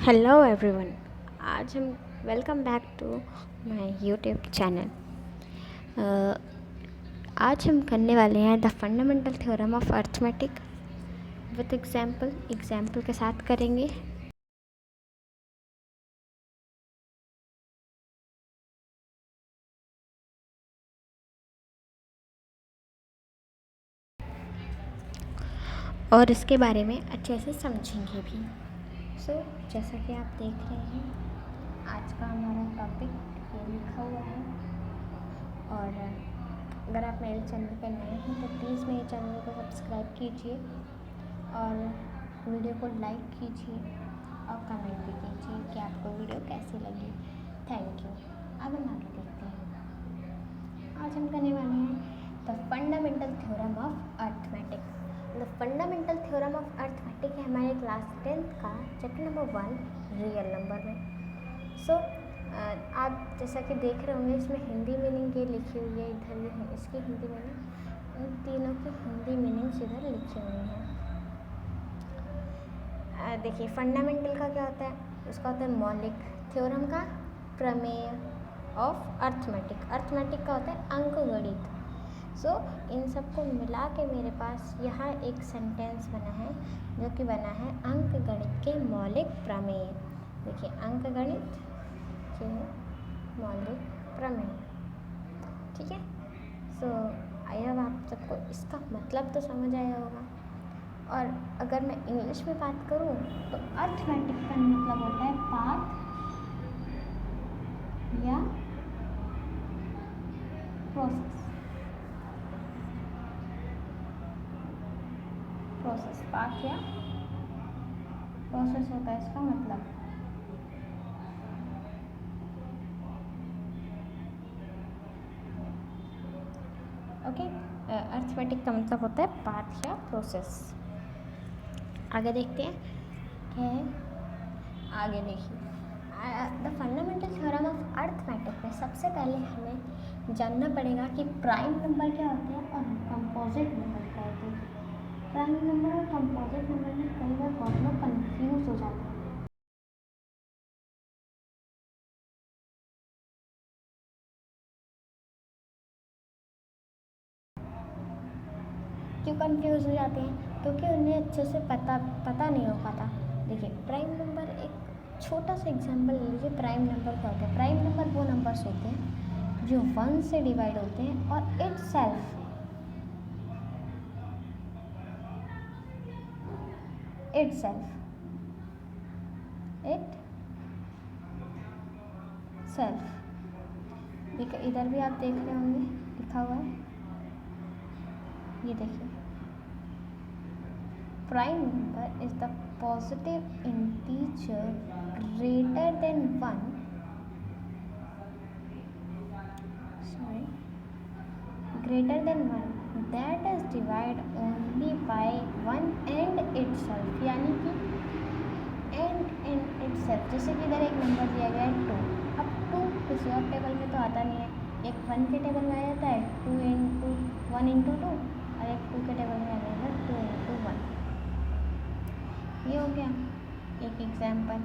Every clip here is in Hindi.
Hello everyone. आज हम welcome back to my YouTube channel. आज हम करने वाले हैं the fundamental theorem of arithmetic with example के साथ करेंगे। और इसके बारे में अच्छे से समझेंगे भी। जैसा कि आप देख रहे हैं, आज का हमारा टॉपिक ये लिखा हुआ है। और अगर आप मेरे चैनल पर नए हैं तो प्लीज़ मेरे चैनल को सब्सक्राइब कीजिए और वीडियो को लाइक कीजिए और कमेंट भी कीजिए कि आपको वीडियो कैसी लगी। Thank you. अब हम आगे देखते हैं। आज हम करने वाले हैं the fundamental theorem of arithmetic. The fundamental theorem of arithmetic है हमारे क्लास 10th का चैप्टर नंबर 1 रियल नंबर में। आप जैसा कि देख रहे होंगे, इसमें हिंदी मीनिंग ये लिखी हुई है, इधर भी है इसकी हिंदी मीनिंग। इन तीनों की हिंदी मीनिंग्स इधर लिखी हुई हैं। देखिए, फंडामेंटल का क्या होता है? उसका होता है मौलिक। थ्योरम का प्रमेय ऑफ अर्थमेटिक। अर्थमेटिक का होता है अंकगणित। इन सबको मिला के मेरे पास यहाँ एक सेंटेंस बना है, जो कि बना है अंकगणित के मौलिक प्रमेय। देखिए, अंकगणित के मौलिक प्रमेय। ठीक है। आई होप आप सबको इसका मतलब तो समझ आया होगा। और अगर मैं इंग्लिश में बात करूँ तो अर्थमेटिक का मतलब होता है पाथ या प्रोसेस। पाथ या प्रोसेस होता है इसका मतलब। ओके। अर्थमेटिक का मतलब होता है पाथ या प्रोसेस। आगे देखते हैं क्या है। आगे देखिए, the fundamental theorem of arithmetic में सबसे पहले हमें जानना पड़ेगा कि प्राइम नंबर क्या होते हैं और कंपोजिट नंबर क्या होते हैं। प्राइम नंबर और कंपोजिट नंबर में कई बार बहुत लोग कंफ्यूज हो जाते हैं। क्यों कंफ्यूज हो जाते हैं? क्योंकि उन्हें अच्छे से पता नहीं हो पाता। देखिए, प्राइम नंबर, एक छोटा सा एग्जांपल ले लीजिए। प्राइम नंबर क्या होता है? प्राइम नंबर वो नंबर्स होते हैं जो 1 से डिवाइड होते हैं और इट सेल्फ देखिए, इधर भी आप देख रहे होंगे लिखा हुआ है, ये देखिए, prime number is the positive integer greater than 1 that is divided only by 1 and itself। यानी कि and itself। जैसे कि इधर एक नंबर दिया गया है 2। अब 2 किसी और टेबल में तो आता नहीं है। एक 1 के टेबल में आ जाता है 1 इंटू 2, और एक 2 के टेबल में आ जाएगा 2 इंटू 1। ये हो गया एक एग्जाम्पल।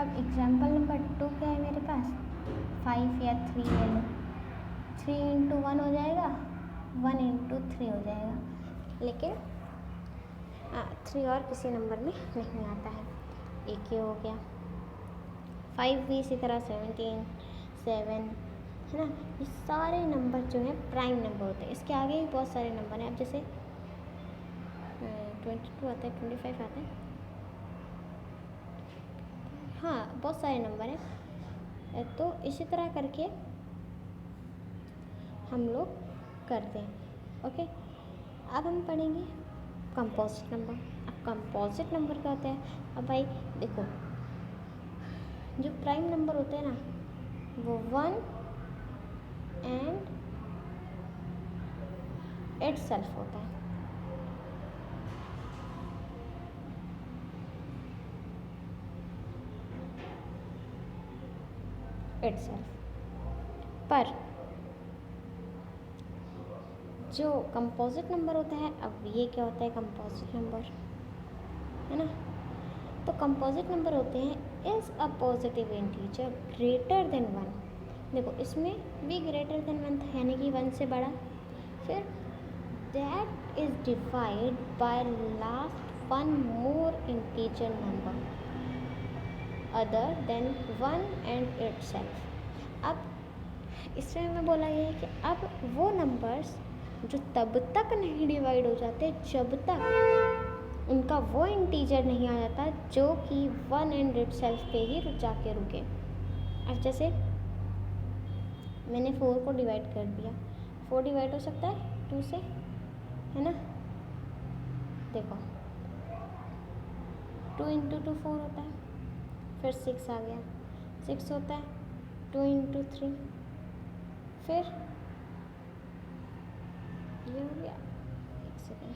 अब एग्जाम्पल नंबर 2 क्या है मेरे पास? 5 या 3 ले लो। 3 इंटू 1 हो जाएगा, 1 इंटू 3 हो जाएगा। लेकिन 3 और किसी नंबर में नहीं आता है। एक ये हो गया। 5 भी इसी तरह, 17, 7, है ना। ये सारे नंबर जो हैं प्राइम नंबर होते हैं। इसके आगे भी बहुत सारे नंबर हैं। अब जैसे 22 आता है, 25 आता है, हाँ, बहुत सारे नंबर हैं। तो इसी तरह करके हम लोग करते हैं। ओके। अब हम पढ़ेंगे कंपोजिट नंबर। अब कंपोजिट नंबर क्या होता है? अब भाई देखो, जो प्राइम नंबर होते हैं ना, वो 1 एंड इट सेल्फ होता है। It self. पर जो कंपोजिट नंबर होता है, अब ये क्या होता है? कंपोजिट नंबर, है ना, तो कंपोजिट नंबर होते हैं is a positive integer greater than 1। देखो इसमें भी ग्रेटर देन 1 था, यानी कि 1 से बड़ा। फिर that is divide by last one more integer number other than 1 and itself. अब इसमें हमें बोला गया है कि अब वो नंबर्स जो तब तक नहीं डिवाइड हो जाते जब तक उनका वो इंटीजर नहीं आ जाता जो कि 1 एंड इटसेल्फ पे ही जाके रुके। अब जैसे मैंने 4 को डिवाइड कर दिया, 4 डिवाइड हो सकता है 2 से, है ना। देखो 2 इंटू 2 4 होता है, फिर 6 आ गया, 6 होता है 2 इंटू 3, फिर ये हो गया, एक सेकेंड,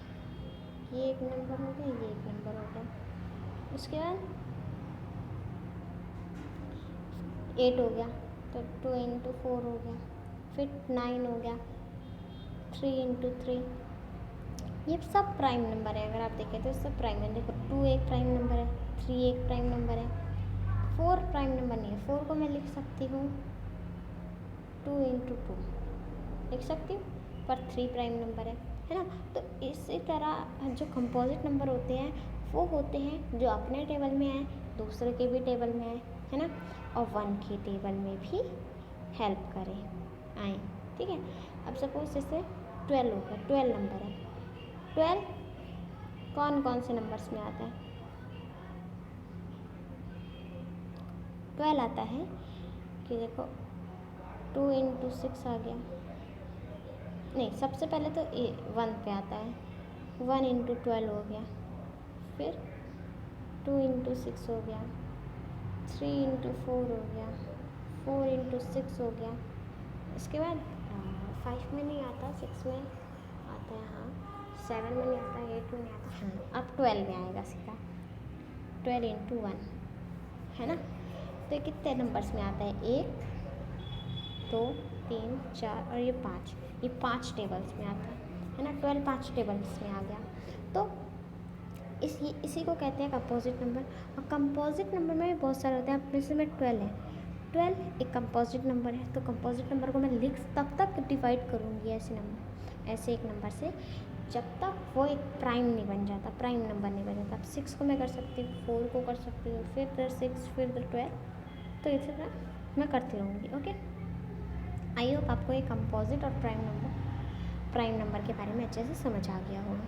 ये एक नंबर हो गया, ये एक नंबर हो गया। उसके बाद 8 हो गया, तो 2 इंटू 4 हो गया, फिर 9 हो गया, 3 इंटू 3। ये सब प्राइम नंबर है, अगर आप देखें तो सब प्राइम है। देखो 2 एक प्राइम नंबर है, 3 एक प्राइम नंबर है, 4 प्राइम नंबर नहीं है। 4 को मैं लिख सकती हूँ 2 इंटू 2 लिख सकती हूँ, पर 3 प्राइम नंबर है ना। तो इसी तरह जो कंपोजिट नंबर होते हैं वो होते हैं जो अपने टेबल में आए, दूसरे के भी टेबल में आए, है ना, और 1 के टेबल में भी हेल्प करें, आए, ठीक है। अब सपोज जैसे 12 हो गया, 12 नंबर है। 12 कौन कौन से नंबर्स में आता है? 12 आता है कि देखो 2 इंटू 6 आ गया, नहीं सबसे पहले तो 1 पे आता है, 1 इंटू 12 हो गया, फिर 2 इंटू 6 हो गया, 3 इंटू 4 हो गया, 4 इंटू 6 हो गया। इसके बाद 5 में नहीं आता, 6 में आता है, हाँ 7 में नहीं आता, 8 में नहीं आता, हाँ अब 12 में आएगा सीधा, 12 इंटू 1, है ना। तो ये कितने नंबर्स में आता है? 1 2 3 4 और ये 5, ये 5 टेबल्स में आता है ना। 12 5 टेबल्स में आ गया। तो इसी को कहते हैं कंपोजिट नंबर। और कंपोजिट नंबर में भी बहुत सारे होते हैं, अब जैसे में 12 है, 12 एक कंपोजिट नंबर है। तो कंपोजिट नंबर को मैं तब तक डिवाइड करूँगी ऐसे एक नंबर से जब तक वो एक प्राइम नहीं बन जाता, प्राइम नंबर नहीं बन जाता। अब 6 को मैं कर सकती हूँ, 4 को कर सकती हूँ, फिर 6, फिर 12, तो इसी तरह मैं करती रहूँगी। ओके, आई होप आपको ये कंपोजिट और प्राइम नंबर के बारे में अच्छे से समझ आ गया होगा।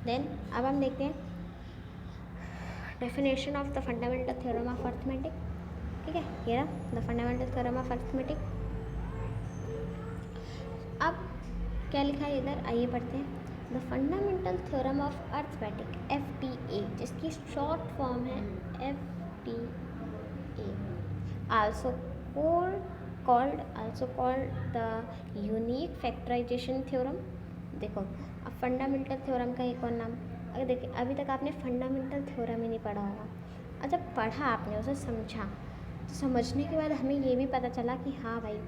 देन अब हम देखते हैं definition of the fundamental theorem of arithmetic. ठीक है, ये रहा the fundamental theorem of arithmetic. अब क्या लिखा है इधर, आइए पढ़ते हैं। The fundamental theorem of arithmetic, FTA, जिसकी शॉर्ट फॉर्म है FTA, also called the unique factorisation theorem. देखो अब फंडामेंटल थ्योरम का एक और नाम, अगर देखिए अभी तक आपने फंडामेंटल थ्योरम ही नहीं पढ़ा होगा, और जब पढ़ा आपने उसे समझा, तो समझने के बाद हमें ये भी पता चला कि हाँ भाई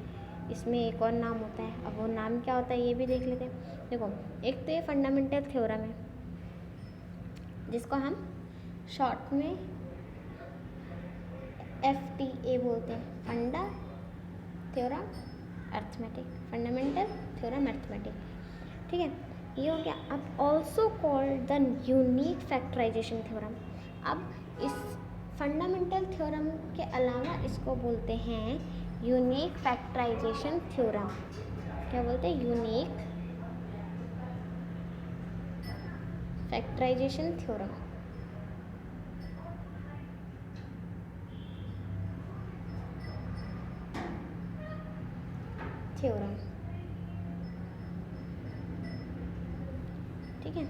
इसमें एक और नाम होता है। अब वो नाम क्या होता है ये भी देख लेते हैं। देखो एक तो ये फंडामेंटल थ्योरम है जिसको हम शॉर्ट में FTA बोलते हैं, funda theorem arithmetic, fundamental theorem arithmetic. ठीक है, ये हो गया। अब also called the unique factorisation theorem. अब इस फंडामेंटल थ्योरम के अलावा इसको बोलते हैं यूनिक फैक्टराइजेशन थ्योरम। क्या बोलते हैं? Unique factorisation theorem. ठीक है,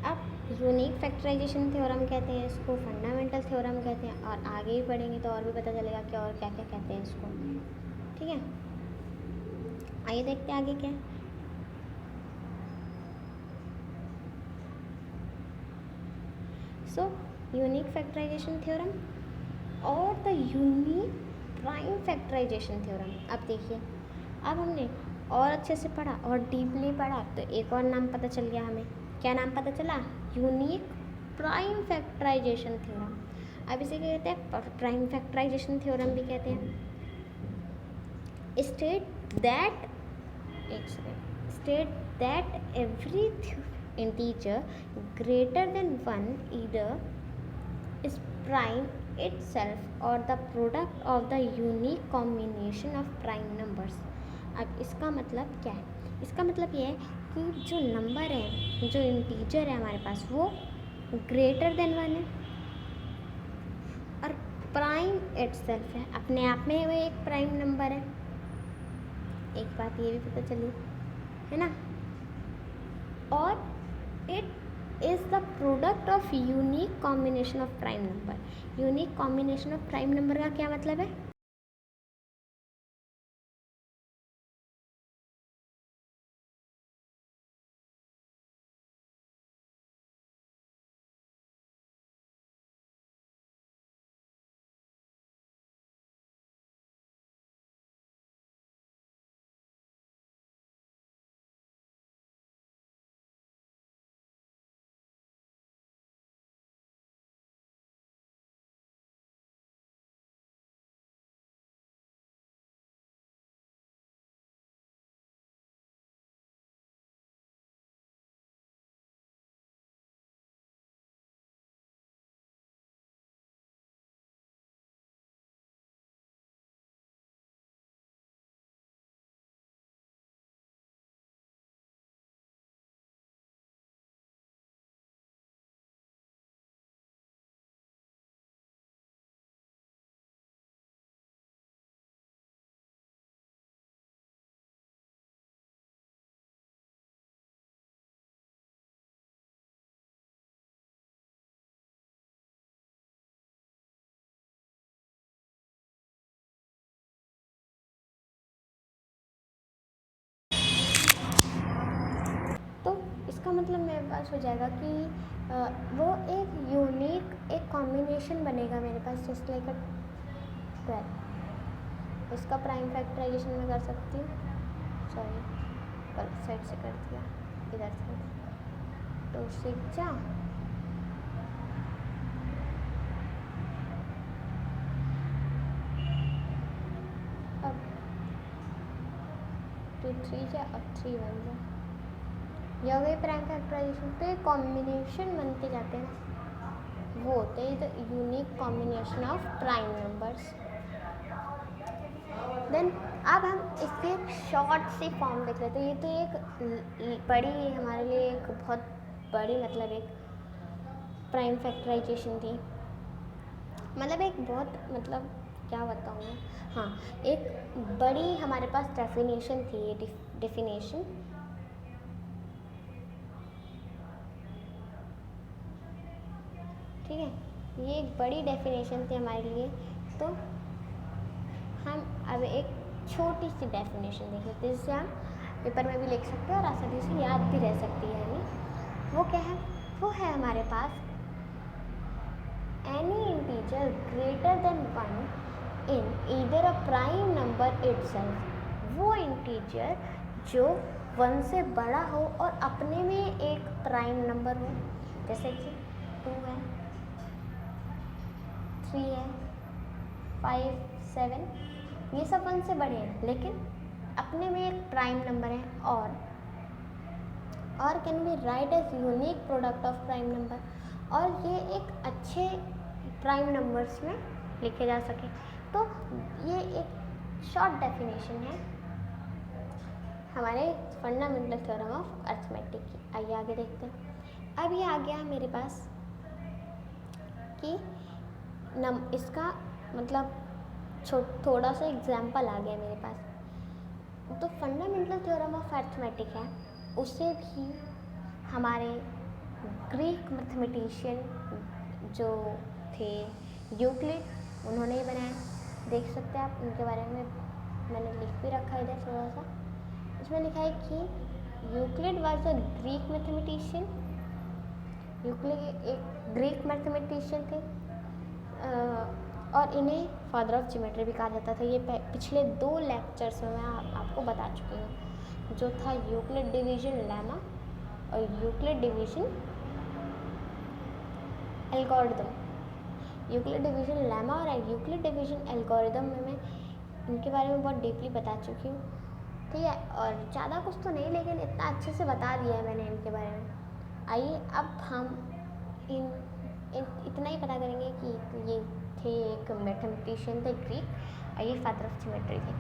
अब यूनिक फैक्टराइजेशन थ्योरम कहते हैं इसको, फंडामेंटल थ्योरम कहते हैं, और आगे ही पढ़ेंगे तो और भी पता चलेगा कि और क्या क्या कहते हैं इसको। ठीक है, आइए देखते हैं आगे क्या है। सो यूनिक फैक्टराइजेशन थ्योरम और the unique prime prime factorisation theorem. अब देखिए, अब हमने और अच्छे से पढ़ा और डीपली पढ़ा तो एक और नाम पता चल गया हमें। क्या नाम पता चला? Unique prime factorisation theorem. अब इसे क्या कहते हैं? प्राइम फैक्टराइजेशन थ्योरम भी कहते हैं। State that every integer greater than 1 either is prime itself or the product of the unique combination of prime numbers। अब इसका मतलब क्या है? इसका मतलब ये है कि जो नंबर है, जो इंटीजर है हमारे पास, वो ग्रेटर देन 1 है और प्राइम इटसेल्फ है, अपने आप में वो एक प्राइम नंबर है। एक बात ये भी पता चली है ना। और it is the product of unique combination of prime number. Unique combination of prime number का क्या मतलब है? तो इसका मतलब मेरे पास हो जाएगा कि वो एक यूनिक एक कॉम्बिनेशन बनेगा मेरे पास, जस्ट लाइक अ 12। इसका प्राइम फैक्टराइजेशन मैं कर सकती हूँ, सॉरी गलत साइड से कर दिया, इधर से 2 6 जा अब 2 3 जा, अब 3 1 जा, यह हो गई प्राइम फैक्टराइजेशन। तो ये कॉम्बिनेशन बनते जाते हैं, वो होते हैं the unique combination of prime numbers. Then अब हम इसकी एक शॉर्ट सी फॉर्म देख लेते हैं। ये तो एक बड़ी हमारे लिए एक बहुत बड़ी मतलब एक प्राइम फैक्टराइजेशन थी, मतलब एक बहुत मतलब क्या बताऊँ मैं, हाँ एक बड़ी हमारे पास डेफिनेशन थी। ये डेफिनेशन ठीक है, ये एक बड़ी डेफिनेशन थी हमारे लिए। तो हम अब एक छोटी सी डेफिनेशन देख लेते हैं, जिससे हम पेपर में भी लिख सकते हैं और आसानी से याद भी रह सकती है हमें। वो क्या है? वो है हमारे पास any integer greater than 1 in either a prime number itself. वो इंटीजर जो 1 से बड़ा हो और अपने में एक प्राइम नंबर हो, जैसे कि 2 है, 3 है, 5 7, ये सब 1 से बड़े हैं लेकिन अपने में एक प्राइम नंबर है। और can be write as unique product of prime number, और ये एक अच्छे प्राइम नंबर्स में लिखे जा सके। तो ये एक शॉर्ट डेफिनेशन है हमारे फंडामेंटल थ्योरम ऑफ अरिथमेटिक की। आइए आगे देखते हैं। अब ये आ गया मेरे पास कि इसका मतलब थोड़ा सा एग्जाम्पल आ गया मेरे पास। तो फंडामेंटल थ्योरम ऑफ अरिथमेटिक है, उसे भी हमारे ग्रीक मैथमेटिशियन जो थे यूक्लिड, उन्होंने ही बनाया। देख सकते हैं आप, उनके बारे में मैंने लिख भी रखा है इधर थोड़ा सा। इसमें लिखा है कि Euclid was a Greek mathematician. Euclid एक ग्रीक मैथमेटिशियन थे और इन्हें फादर ऑफ ज्योमेट्री भी कहा जाता था। ये पिछले 2 लेक्चर्स में मैं आपको बता चुकी हूँ, जो था यूक्लिड डिवीजन लेमा और Euclid division algorithm. Euclid division lemma और यूक्लिड डिवीजन एल्गोरिदम में मैं इनके बारे में बहुत डीपली बता चुकी हूँ, ठीक है। और ज़्यादा कुछ तो नहीं, लेकिन इतना अच्छे से बता दिया है मैंने इनके बारे में। आइए अब हम इतना ही पता करेंगे कि ये थे एक मैथमेटिशियन थे ग्रीक, और ये फादर ऑफ ज्योमेट्री थे।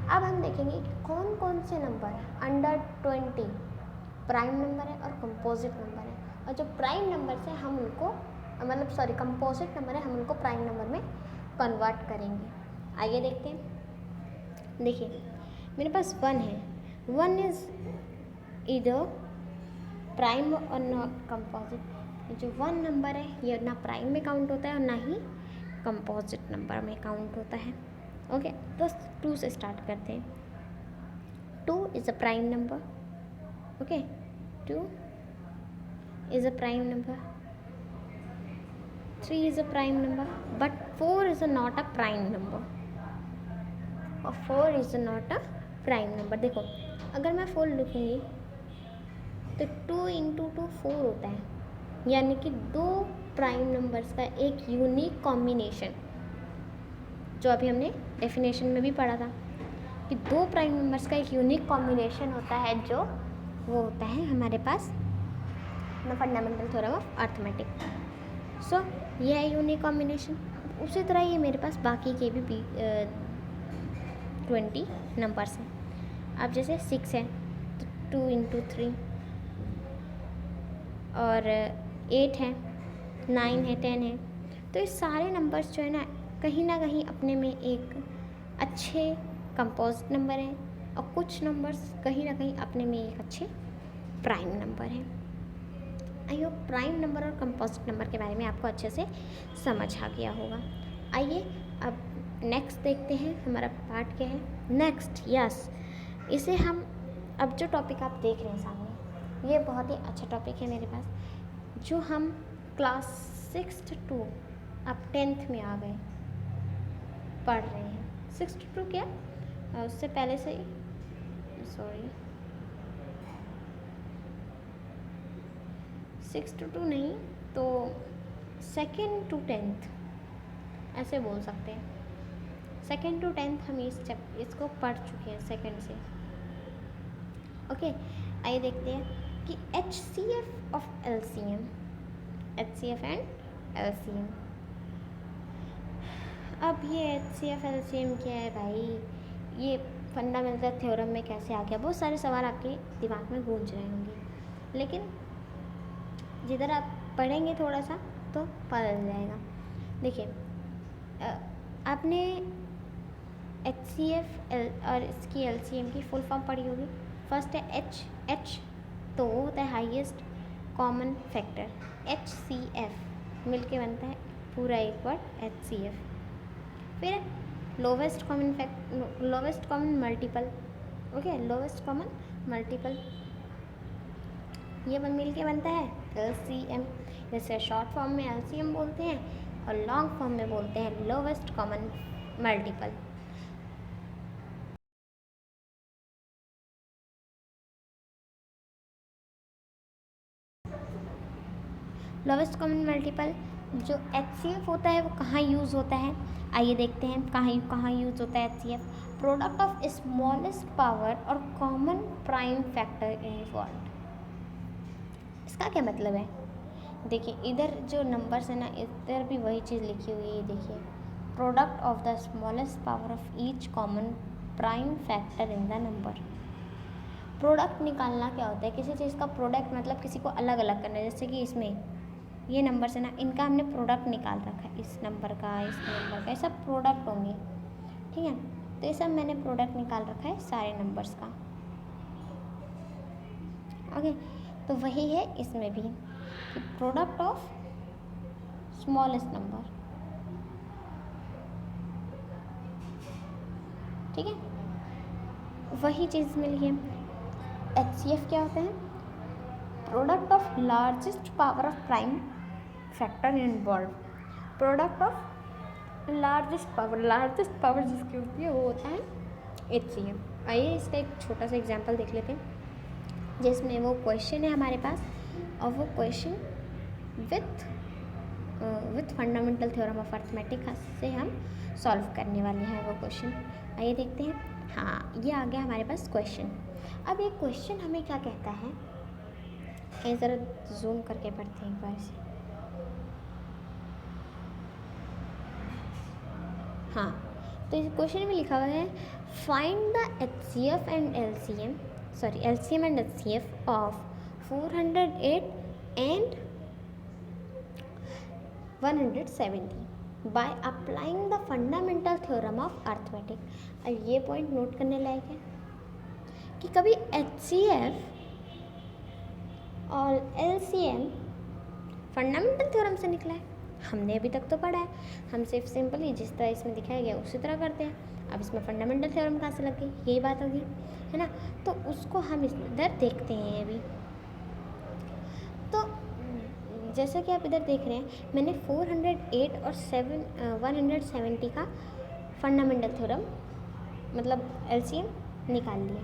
अब हम देखेंगे कि कौन कौन से नंबर अंडर 20 प्राइम नंबर है और कंपोजिट नंबर है, और जो प्राइम नंबर से हम उनको कंपोजिट नंबर है, हम उनको प्राइम नंबर में कन्वर्ट करेंगे। आइए देखते हैं। देखिए मेरे पास 1 है, 1 इज़ ईदर प्राइम और नॉट कंपोजिट। जो 1 नंबर है ये ना प्राइम में काउंट होता है और ना ही कंपोजिट नंबर में काउंट होता है। ओके, तो 2 से स्टार्ट करते हैं। 2 is a prime number. Okay, 2 is a prime number, 3 is a prime number, but 4 is not a prime number, और 4 is not a prime number. देखो अगर मैं 4 लिखूँगी तो 2 इंटू 2 4 होता है, यानी कि 2 प्राइम नंबर्स का एक यूनिक कॉम्बिनेशन, जो अभी हमने डेफिनेशन में भी पढ़ा था कि 2 प्राइम नंबर्स का एक यूनिक कॉम्बिनेशन होता है, जो वो होता है हमारे पास फंडामेंटल थ्योरम ऑफ अर्थमेटिक। सो ये है यूनिक कॉम्बिनेशन। उसी तरह ये मेरे पास बाकी के भी 20 नंबर्स हैं। अब जैसे 6 है तो 2 इंटू 3, और 8 है, 9 है, 10 है। तो ये सारे नंबर्स जो है ना कहीं अपने में एक अच्छे कंपोजिट नंबर हैं, और कुछ नंबर्स कहीं ना कहीं अपने में एक अच्छे प्राइम नंबर हैं। आई होप प्राइम नंबर और कंपोजिट नंबर के बारे में आपको अच्छे से समझ आ गया होगा। आइए अब नेक्स्ट देखते हैं हमारा पार्ट क्या है। नेक्स्ट इसे हम अब जो टॉपिक आप देख रहे हैं सामने, ये बहुत ही अच्छा टॉपिक है मेरे पास, जो हम क्लास 6 to अब 10th में आ गए पढ़ रहे हैं। 6 to क्या, उससे पहले से 6 to 2 नहीं तो 2nd to 10th ऐसे बोल सकते हैं। 2nd to 10th हम इसको पढ़ चुके हैं 2nd से। ओके, आइए देखते हैं कि HCF of LCM, HCF and LCM। अब ये HCF LCM क्या है भाई, ये फंडामेंटल थ्योरम में कैसे आ गया, बहुत सारे सवाल आपके दिमाग में गूंज रहे होंगे, लेकिन जिधर आप पढ़ेंगे थोड़ा सा तो पता चल जाएगा। देखिए आपने HCF और इसकी LCM की फुल फॉर्म पढ़ी होगी। फर्स्ट है H तो वो होता है हाईएस्ट कॉमन फैक्टर, HCF मिलके बनता है पूरा एक वर्ड HCF। फिर lowest common multiple, okay, lowest common multiple, ये मिल के बनता है LCM। जैसे शॉर्ट फॉर्म में LCM बोलते हैं और लॉन्ग फॉर्म में बोलते हैं lowest common multiple. Lowest common multiple जो HCF होता है वो कहाँ यूज़ होता है, आइए देखते हैं कहाँ यूज़ होता है HCF। Product of smallest power और कॉमन प्राइम फैक्टर इन्वॉल्व। इसका क्या मतलब है, देखिए इधर जो नंबर्स है ना, इधर भी वही चीज़ लिखी हुई है। देखिए product of the smallest power of each common prime factor in the number. Product निकालना क्या होता है, किसी चीज़ का प्रोडक्ट मतलब किसी को अलग अलग करना है। जैसे कि इसमें ये नंबर्स है ना, इनका हमने प्रोडक्ट निकाल रखा है, इस नंबर का, इस नंबर का, ये सब प्रोडक्ट होंगे, ठीक है। तो ये सब मैंने प्रोडक्ट निकाल रखा है सारे नंबर्स का। ओके, तो वही है इसमें भी कि प्रोडक्ट ऑफ स्मॉलेस्ट नंबर, ठीक है, वही चीज़ मिली है। HCF क्या होता है, product of largest power of prime factor involve. Product of largest power जिसकी होती है वो होता है HCF। आइए इसका एक छोटा सा एग्जांपल देख लेते हैं, जिसमें वो क्वेश्चन है हमारे पास, और वो question with fundamental theorem of arithmetic से हम सॉल्व करने वाले हैं वो क्वेश्चन। आइए देखते हैं। हाँ, ये आ गया हमारे पास क्वेश्चन। अब ये क्वेश्चन हमें क्या कहता है, ये ज़रा जूम करके पढ़ते हैं एक बार से। हाँ, तो इस क्वेश्चन में लिखा हुआ है find the HCF and LCM and HCF of 408 and 170 by applying the fundamental theorem of arithmetic. अब ये पॉइंट नोट करने लायक है कि कभी HCF और LCM फंडामेंटल थ्योरम से निकला है, हमने अभी तक तो पढ़ा है। हम सिर्फ सिंपली जिस तरह इसमें दिखाया गया उसी तरह करते हैं। अब इसमें फंडामेंटल थ्योरम कहाँ से लग गई, यही बात होगी, है ना। तो उसको हम इधर देखते हैं अभी। तो जैसा कि आप इधर देख रहे हैं, मैंने 408 और 170 का फंडामेंटल थ्योरम मतलब LCM निकाल लिया,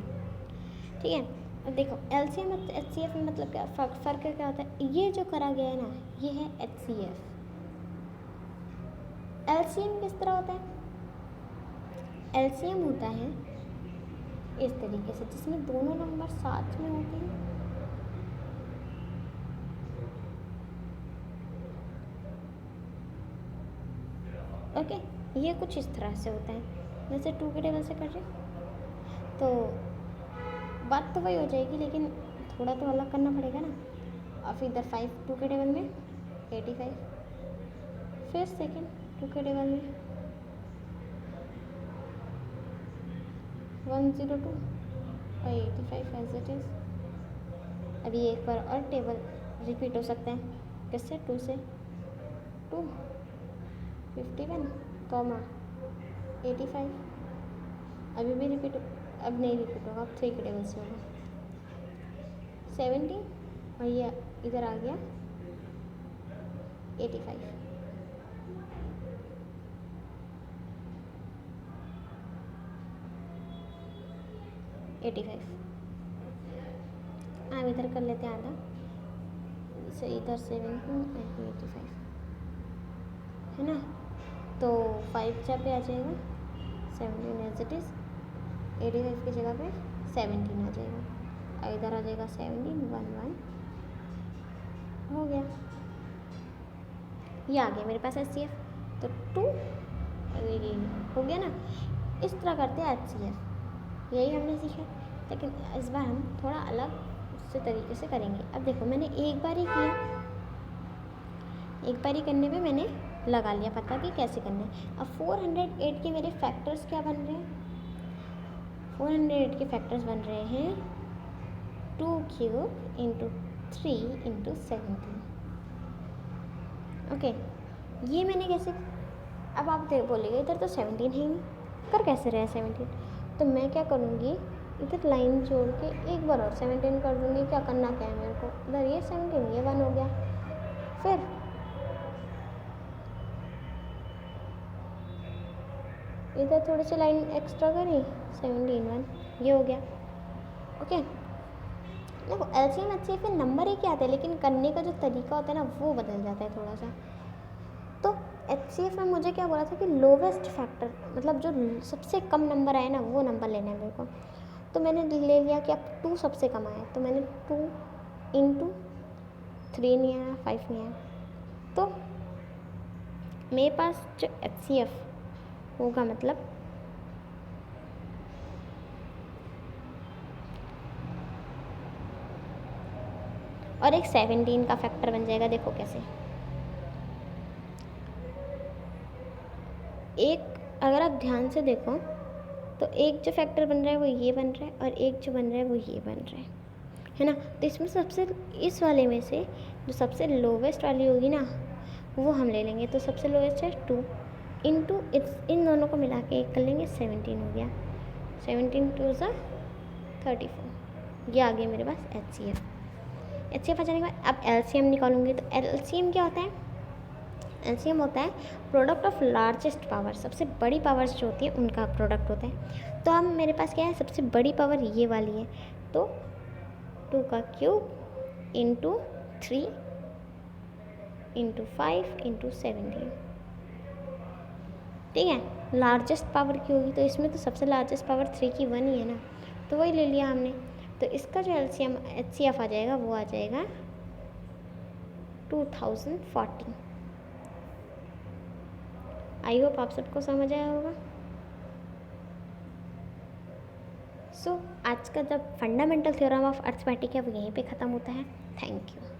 ठीक है। अब देखो LCM और HCF में मतलब क्या फ़र्क क्या होता है। ये जो करा गया है ना, ये है HCF। LCM किस तरह होता है, LCM होता है इस तरीके से, जिसमें दोनों नंबर साथ में होते हैं। ओके, ये कुछ इस तरह से होता है, जैसे 2 के टेबल से कर रहे, तो बात तो वही हो जाएगी, लेकिन थोड़ा तो अलग करना पड़ेगा ना। अब इधर 5 2 के टेबल में 85, फिर सेकेंड 2 के टेबल में 102 और 85 एज इट इज़। अभी एक बार और टेबल रिपीट हो सकते हैं, किससे 2 से 2 51 कॉमा 85। अभी भी रिपीट, अब नहीं रिपीट होगा, अब 3 के टेबल से होगा 70 और ये इधर आ गया 85। हम इधर कर लेते हैं आधा, से इधर 70 और 85, है ना। तो 5 जहाँ पे आ जाएगा 17 एज इट इज़, 85 की जगह पे 17 आ जाएगा, और इधर आ जाएगा 17 1 1 हो गया। ये आ गया मेरे पास HCF, तो 2 हो गया ना। इस तरह करते हैं HCF, यही हमने सीखा, लेकिन इस बार हम थोड़ा अलग से तरीके से करेंगे। अब देखो मैंने एक बार ही किया, एक बार ही करने में मैंने लगा लिया पता कि कैसे करना है। अब 408 के मेरे फैक्टर्स क्या बन रहे हैं, 408 के फैक्टर्स बन रहे हैं 2 क्यूब इंटू 3 इंटू 17। ओके, ये मैंने कैसे, अब आप बोलेंगे इधर तो 17 है ही, कर कैसे रहे 17। तो मैं क्या करूँगी, इधर लाइन जोड़ के एक बार और 17 कर दूँगी। क्या करना क्या है मेरे को, इधर ये 17 ये 1 हो गया, फिर इधर थोड़ी सी लाइन एक्स्ट्रा करी 17 1 ये हो गया। ओके, देखो LCM HCF में नंबर एक ही आते हैं, लेकिन करने का जो तरीका होता है ना वो बदल जाता है थोड़ा सा। तो HCF में मुझे क्या बोला था कि लोवेस्ट फैक्टर मतलब जो सबसे कम नंबर आए ना वो नंबर लेना है मेरे को। तो मैंने ले लिया कि अब 2 सबसे कम आया, तो मैंने 2 इंटू 3 नहीं आया, 5 नहीं आया, तो मेरे पास जो HCF होगा मतलब और एक 17 का फैक्टर बन जाएगा। देखो कैसे, एक अगर आप ध्यान से देखो तो एक जो फैक्टर बन रहा है वो ये बन रहा है, और एक जो बन रहा है वो ये बन रहा है ना। तो इसमें सबसे इस वाले में से जो सबसे लोवेस्ट वाली होगी ना वो हम ले लेंगे। तो सबसे लोवेस्ट है 2 इंटू इन दोनों को मिला के एक कर लेंगे, 17 हो गया, 17 2 सा 34। ये आ गया मेरे पास HCF। HCF आ जाने के बाद अब LCM निकालूंगी। तो LCM क्या होता है, एलसीएम होता है प्रोडक्ट ऑफ लार्जेस्ट पावर, सबसे बड़ी पावर्स जो होती है उनका प्रोडक्ट होता है। तो अब मेरे पास क्या है, सबसे बड़ी पावर ये वाली है, तो 2 का क्यूब इंटू 3 इंटू 5 इंटू 17, ठीक है। लार्जेस्ट पावर की होगी तो इसमें तो सबसे लार्जेस्ट पावर 3 की 1 ही है ना, तो वही ले लिया हमने। तो इसका जो एलसीएम एचसीएफ आ जाएगा वो आ जाएगा 2040। आई होप आप सबको समझ आया होगा। सो आज का जब फंडामेंटल थ्योरम ऑफ अर्थमेटिक है वो यहीं पे ख़त्म होता है। Thank you.